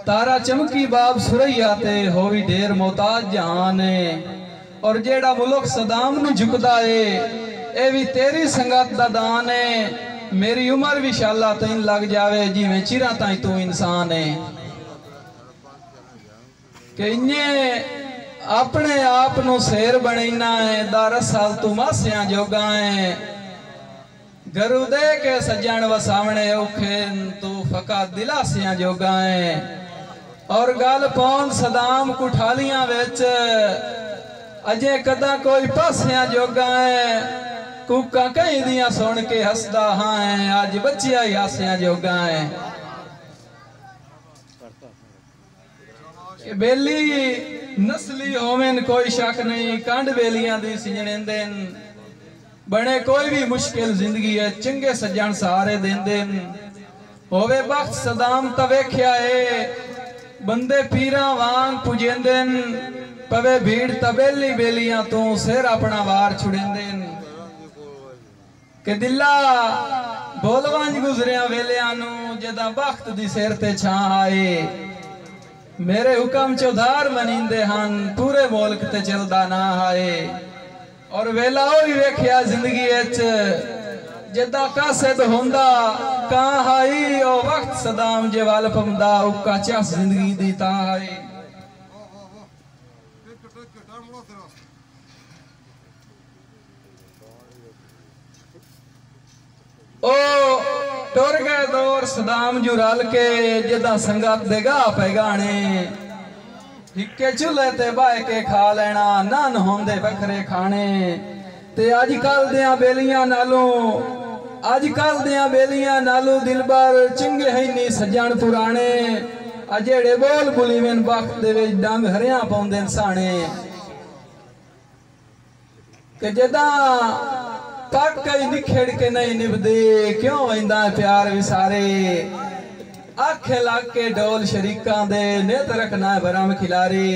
तारा चमकी बाब सुरैया ते होवी ढेर मोहताज जहान है। और जेड़ा मुल्क सदाम नू झुकदा है ए भी तेरी संगत दा दान है। मेरी उम्र भी शाला तैन लग जावे जिवें चिरा ताई तू इंसान है। कि इन्हें अपने आप नू शेर बनैना है 10 साल तू मासिया जोगा है। घरू दे के सज्जन वसावने औखे तू फका दिलासिया जोगा है। और गल पौन सदाम कुठालियां विच अजे कदा कोई पासिया जोगा है। कूका कई दियां सुन के हसदा हाँ है अज बच्चिया ही हासिया जोगा है। बेली नस्ली होवेन कोई शक नहीं कंड बेलियां दी सिजणे देन बने कोई भी मुश्किल जिंदगी है चंगे सज्जन सहारे देंदे होवे वक्त सदाम ता वेख्या है बंदे पीरा वांग पुजेंदे पवे भीड़ तबेली बेलियां तू सिर अपना वार छुड़ेंदे के दिला बोलवांज गुजरिया वेलियां नू जदा वक्त दी सिर ते छां आए। मेरे हुक्म चौधार मनींदे हन पूरे मुल्क ते चलदा ना आए। और वेला भी वेख्या जिंदगी जदा कासिद होंदा कहां हाई ओ वक्त सदाम जे वाल पमदा उका चस जिंदगी दी ता हाई। ओ टुर गए दौर सदाम जू रल के जदा संगत दे गा पे गाने हिक्के चूल्हे ते बाह के खा लेना नन होंदे बखरे खाने। ते अजकल दियां बेलियां नालों दिलबर चंगे है नी सज्जन पुराने। अजेड़े बोल बुलीवेन वक्त दे विच डंग हरियां पाउंदे साणे के जदा पक कई निखेड़ के नहीं निभदे क्यों वंदा प्यार विसारे। आखे लग के डोल शरीकां दे नेत रखना भरम खिलारे।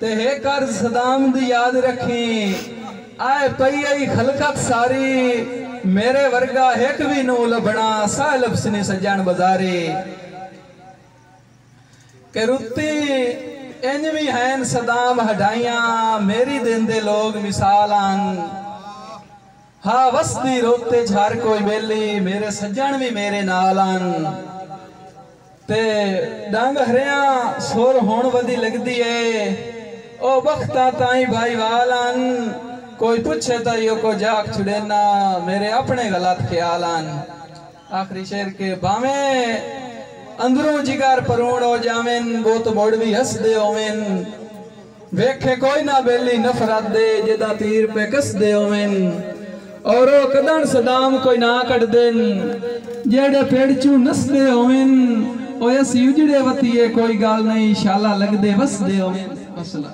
ते हे कर सदाम दी याद रखी आए पई आई खलकत सारी मेरे वर्गा एक भी नू लभना साहिब सने सज्जन बाजारे। के रुती इंज भी हैन सदाम हटाइयां मेरी देंदे लोग मिसालान। हाँ वसदी रोते झार कोई बेली मेरे सज्जन भी मेरे नालान। ते डंग हरिया सोर होण वदी लगदी है ओ बख्ता ताई भाई वालान। कोई पूछे तो यो को जाग छुड़ेना मेरे अपने गलत ख्यालान। आखिरी शेर के बावे अंदरों जिगर परोण हो जावेन वो तो मोड़ भी हस दे होवेन। वेखे कोई ना बेली नफरत दे जदा तीर पे कस दे होवेन। और ओ कदन सदाम कोई ना कट देन जेड़े पेड़ चू नसदे होवेन। ओ असी उजड़े वतीए कोई गाल नहीं शाला लगदे वसदे होवेन। असला।